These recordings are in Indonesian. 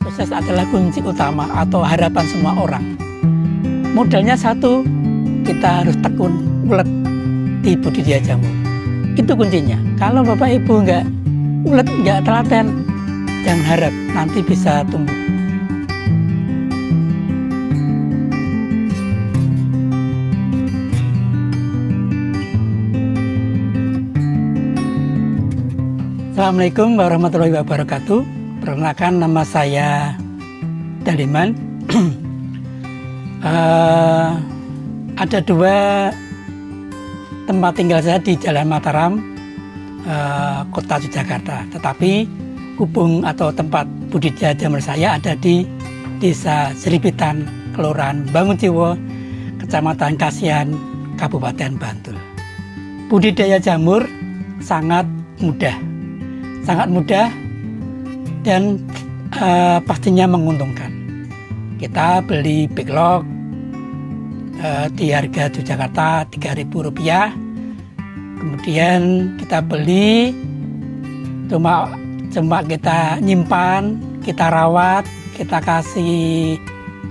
Sukses adalah kunci utama atau harapan semua orang. Modalnya satu, kita harus tekun, ulet di budidaya jamur. Itu kuncinya. Kalau Bapak Ibu nggak ulet, nggak telaten, jangan harap nanti bisa tumbuh. Assalamualaikum warahmatullahi wabarakatuh. Perkenalkan, nama saya Daliman. Ada dua tempat tinggal saya di Jalan Mataram, Kota Yogyakarta. Tetapi hubung atau tempat budidaya jamur saya ada di Desa Seripitan, Kelurahan Bangunjiwo, Kecamatan Kasihan, Kabupaten Bantul. Budidaya jamur sangat mudah dan pastinya menguntungkan. Kita beli backlog di harga Yogyakarta Rp3.000. Kemudian kita beli, cuma kita nyimpan, kita rawat, kita kasih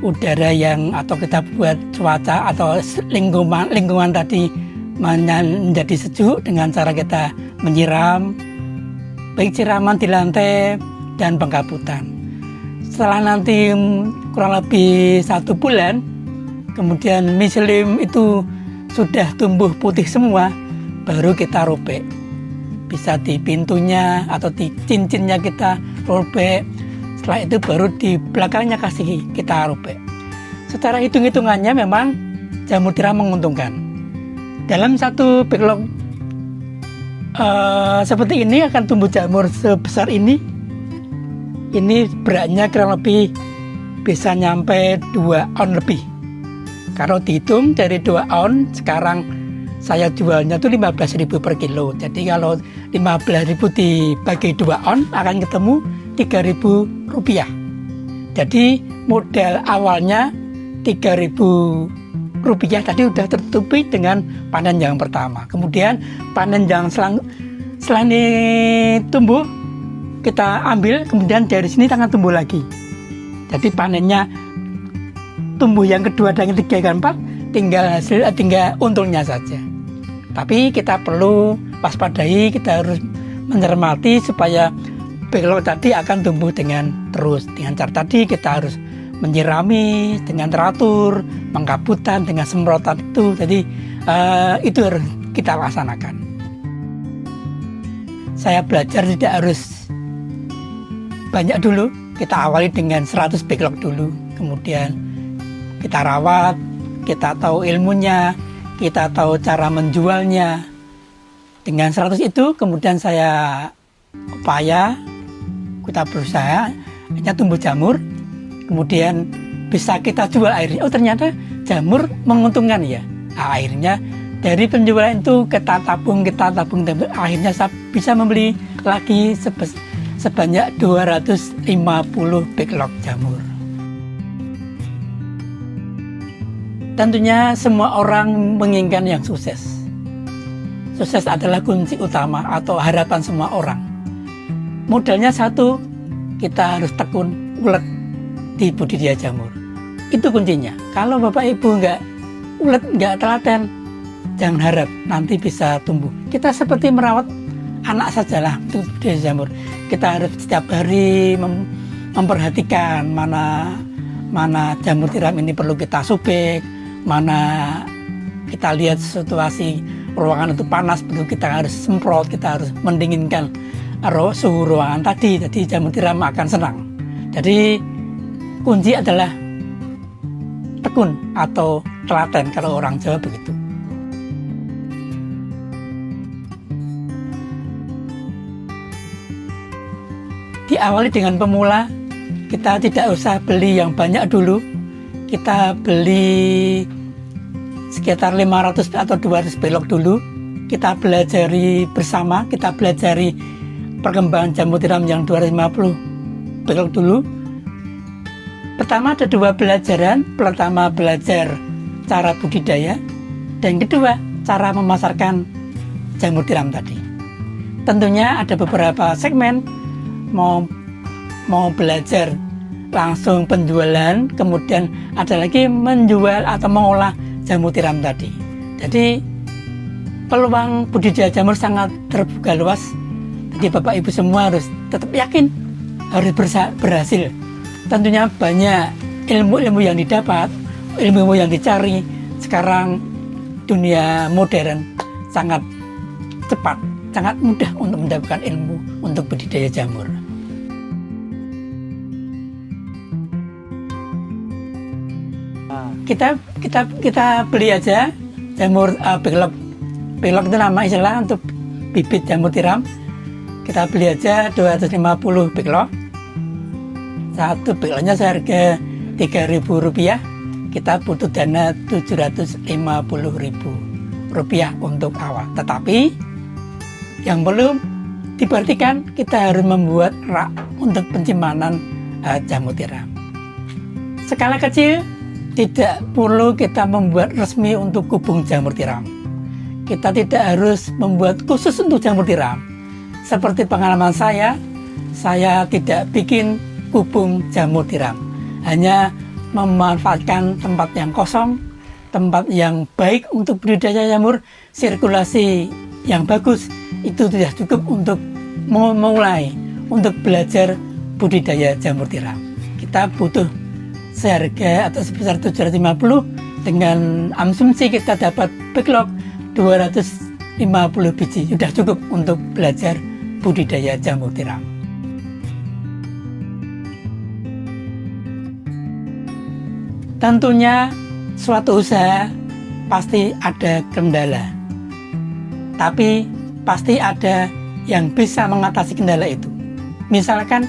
udara yang, atau kita buat cuaca atau lingkungan tadi menjadi sejuk dengan cara kita menyiram, baik siraman di lantai dan pengkabutan. Setelah nanti kurang lebih 1 bulan, kemudian miselim itu sudah tumbuh putih semua, baru kita robek. Bisa di pintunya atau di cincinnya kita robek. Setelah itu baru di belakangnya kita robek. Secara hitung-hitungannya memang jamur tiram menguntungkan. Dalam satu backlog seperti ini akan tumbuh jamur sebesar ini. Ini beratnya kurang lebih bisa nyampe 2 on lebih. Kalau dihitung dari 2 on, sekarang saya jualnya tuh 15.000 per kilo. Jadi kalau 15.000 dibagi 2 on akan ketemu Rp3.000. Jadi modal awalnya Rp3.000 tadi udah tertutupi dengan panen yang pertama. Kemudian panen yang setelah ini tumbuh, kita ambil, kemudian dari sini akan tumbuh lagi. Jadi panennya tumbuh yang kedua dan yang ketiga dan keempat, tinggal untungnya saja. Tapi kita perlu waspadai, kita harus mencermati supaya backlog tadi akan tumbuh dengan terus. Dengan cara tadi kita harus menyirami dengan teratur, pengkabutan dengan semprotan itu. Jadi itu harus kita laksanakan. Saya belajar tidak harus banyak dulu. Kita awali dengan 100 backlog dulu, kemudian kita rawat, kita tahu ilmunya, kita tahu cara menjualnya. Dengan 100 itu kemudian saya kita berusaha, akhirnya tumbuh jamur, kemudian bisa kita jual akhirnya. Oh, ternyata jamur menguntungkan ya. Nah, akhirnya dari penjualan itu kita tabung, akhirnya saya bisa membeli lagi sebanyak 250 backlog jamur. Tentunya semua orang menginginkan yang sukses. Sukses adalah kunci utama atau harapan semua orang. Modalnya satu, kita harus tekun, ulet di budidaya jamur. Itu kuncinya. Kalau Bapak Ibu nggak ulet, nggak telaten, jangan harap nanti bisa tumbuh. Kita seperti merawat anak sajalah untuk budidaya jamur. Kita harus setiap hari memperhatikan mana jamur tiram ini perlu kita sobek, mana kita lihat situasi ruangan itu panas, betul kita harus semprot, kita harus mendinginkan suhu ruangan tadi. Jadi jamur tiram akan senang. Jadi kunci adalah tekun atau telaten kalau orang Jawa begitu. Diawali dengan pemula, kita tidak usah beli yang banyak dulu. Kita beli sekitar 500 atau 200 backlog dulu. Kita belajari bersama, kita belajari perkembangan jamur tiram yang 250 backlog dulu. Pertama ada 2 pelajaran. Pertama belajar cara budidaya, dan kedua cara memasarkan jamur tiram tadi. Tentunya ada beberapa segmen mau belajar langsung penjualan, kemudian ada lagi menjual atau mengolah jamur tiram tadi. Jadi peluang budidaya jamur sangat terbuka luas. Jadi Bapak Ibu semua harus tetap yakin, harus berhasil. Tentunya banyak ilmu-ilmu yang didapat, ilmu yang dicari. Sekarang dunia modern sangat cepat, sangat mudah untuk mendapatkan ilmu untuk budidaya jamur. Kita beli aja jamur backlog. Backlog itu nama istilah untuk bibit jamur tiram. Kita beli aja 250 backlog. Satu backlognya seharga Rp3.000. Kita butuh dana Rp750.000 untuk awal. Tetapi yang belum diperhatikan, kita harus membuat rak untuk penyimpanan jamur tiram. Skala kecil, tidak perlu kita membuat resmi untuk kubung jamur tiram. Kita tidak harus membuat khusus untuk jamur tiram. Seperti pengalaman saya tidak bikin kubung jamur tiram. Hanya memanfaatkan tempat yang kosong, tempat yang baik untuk budidaya jamur, sirkulasi yang bagus, itu sudah cukup untuk memulai, untuk belajar budidaya jamur tiram. Kita butuh seharga atau sebesar 750, dengan asumsi kita dapat backlog 250 biji, sudah cukup untuk belajar budidaya jamur tiram. Tentunya suatu usaha pasti ada kendala, tapi pasti ada yang bisa mengatasi kendala itu. Misalkan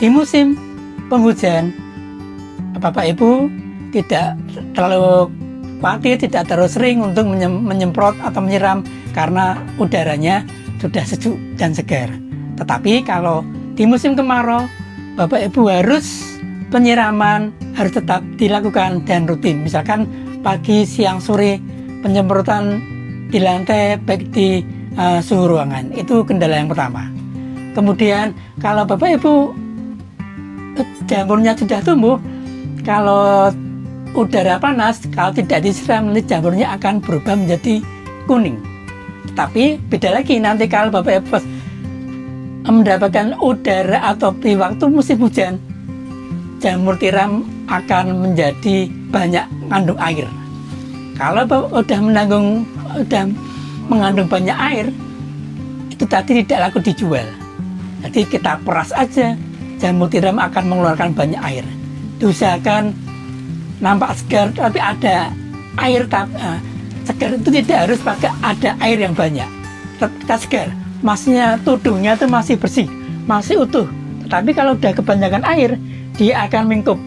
di musim penghujan, Bapak Ibu tidak terlalu khawatir, tidak terlalu sering untuk menyemprot atau menyiram karena udaranya sudah sejuk dan segar. Tetapi kalau di musim kemarau, Bapak Ibu harus penyiraman harus tetap dilakukan dan rutin. Misalkan pagi, siang, sore, penyemprotan di lantai baik di suhu ruangan. Itu kendala yang pertama. Kemudian kalau Bapak Ibu jamurnya sudah tumbuh, kalau udara panas, kalau tidak disiram, nanti jamurnya akan berubah menjadi kuning. Tapi beda lagi nanti kalau Bapak Ibu mendapatkan udara atau di waktu musim hujan, jamur tiram akan menjadi banyak mengandung air. Kalau udah mengandung banyak air, itu tadi tidak laku dijual. Jadi kita peras aja, jamur tiram akan mengeluarkan banyak air. Diusahakan nampak segar tapi ada air. Segar itu tidak harus pakai ada air yang banyak. Kita segar, maksudnya tudungnya itu masih bersih, masih utuh. Tetapi kalau udah kebanyakan air, dia akan mingkup,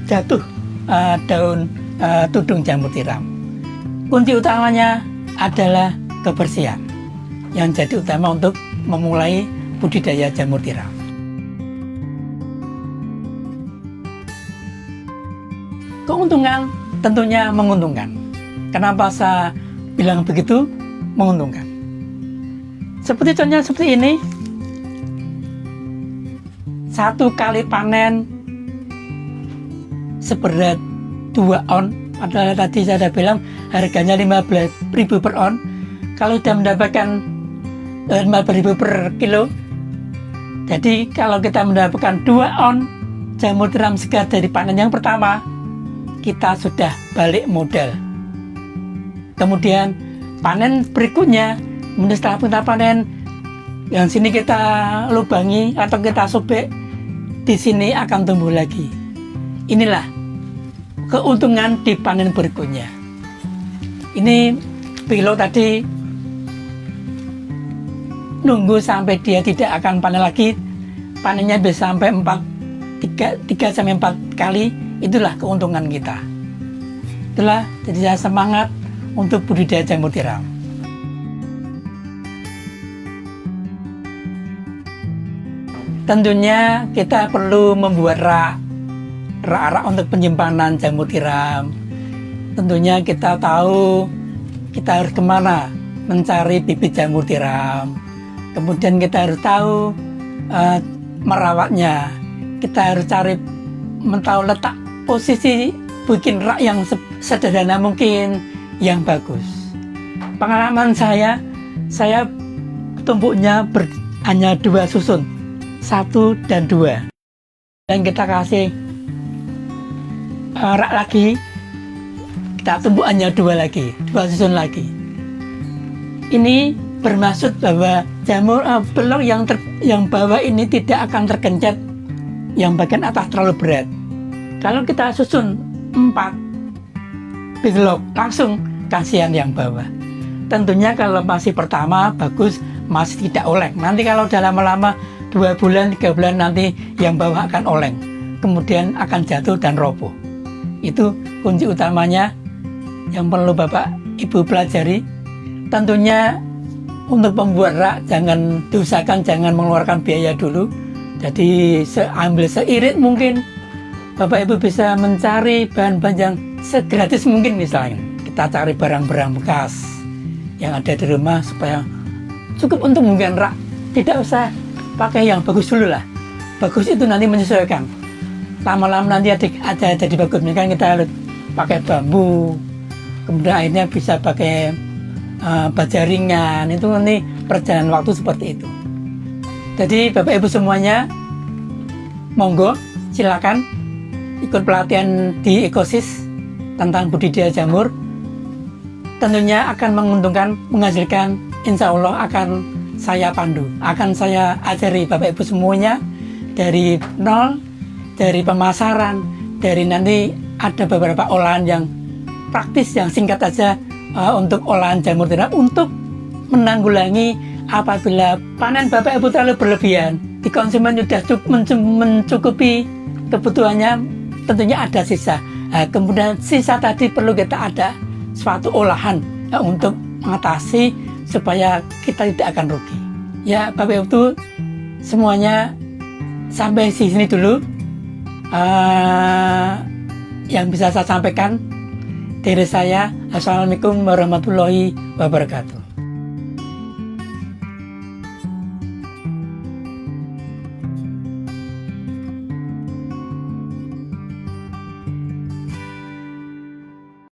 jatuh daun tudung jamur tiram. Kunci utamanya adalah kebersihan yang jadi utama untuk memulai budidaya jamur tiram. Keuntungan tentunya menguntungkan. Kenapa saya bilang begitu? Menguntungkan. Seperti contohnya seperti ini. Satu kali panen seberat 2 on. Adalah tadi saya sudah bilang harganya 15.000 per on. Kalau sudah mendapatkan 15.000 per kilo, jadi kalau kita mendapatkan 2 on jamur tiram segar dari panen yang pertama, kita sudah balik modal. Kemudian panen berikutnya, setelah kita panen yang sini kita lubangi atau kita sobek, di sini akan tumbuh lagi. Inilah keuntungan di panen berikutnya. Ini backlog tadi nunggu sampai dia tidak akan panen lagi, panennya bisa sampai 3-4 kali. Itulah keuntungan kita. Itulah jadi saya semangat untuk budidaya jamur tiram. Tentunya kita perlu membuat rak untuk penyimpanan jamur tiram. Tentunya kita tahu kita harus kemana mencari bibit jamur tiram. Kemudian kita harus tahu merawatnya. kita harus cari tahu letak posisi bikin rak yang sederhana mungkin, yang bagus. Pengalaman saya tumpuknya hanya 2 susun, 1 dan 2. Dan kita kasih rak lagi, kita tumbuk hanya 2 lagi, 2 susun lagi. Ini bermaksud bahwa jamur blok yang bawah ini tidak akan tergencet yang bagian atas terlalu berat. Kalau kita susun 4 blok langsung, kasihan yang bawah. Tentunya kalau masih pertama bagus, masih tidak oleng. Nanti kalau udah lama-lama 2 bulan, 3 bulan nanti yang bawah akan oleng, kemudian akan jatuh dan roboh. Itu kunci utamanya yang perlu Bapak Ibu pelajari. Tentunya untuk pembuat rak jangan diusahakan jangan mengeluarkan biaya dulu. Jadi ambil seirit mungkin. Bapak Ibu bisa mencari bahan-bahan yang segratis mungkin, misalnya kita cari barang-barang bekas yang ada di rumah supaya cukup untuk membuat rak. Tidak usah pakai yang bagus dulu lah. Bagus itu nanti menyesuaikan. Lama-lama nanti ada jadi bagus. Misalkan kita pakai bambu, kemudian akhirnya bisa pakai baja ringan, itu nanti perjalanan waktu seperti itu. Jadi Bapak Ibu semuanya, monggo silakan ikut pelatihan di Ekosis tentang budidaya jamur. Tentunya akan menguntungkan, menghasilkan, insya Allah akan saya pandu, akan saya ajari Bapak Ibu semuanya dari nol, dari pemasaran, dari nanti ada beberapa olahan yang praktis, yang singkat saja untuk olahan jamur tiram untuk menanggulangi apabila panen Bapak Ibu terlalu berlebihan, di konsumen sudah mencukupi kebutuhannya, tentunya ada sisa. Kemudian sisa tadi perlu kita ada suatu olahan untuk mengatasi supaya kita tidak akan rugi. Ya Bapak Ibu semuanya, sampai di sini dulu yang bisa saya sampaikan dari saya. Assalamualaikum warahmatullahi wabarakatuh.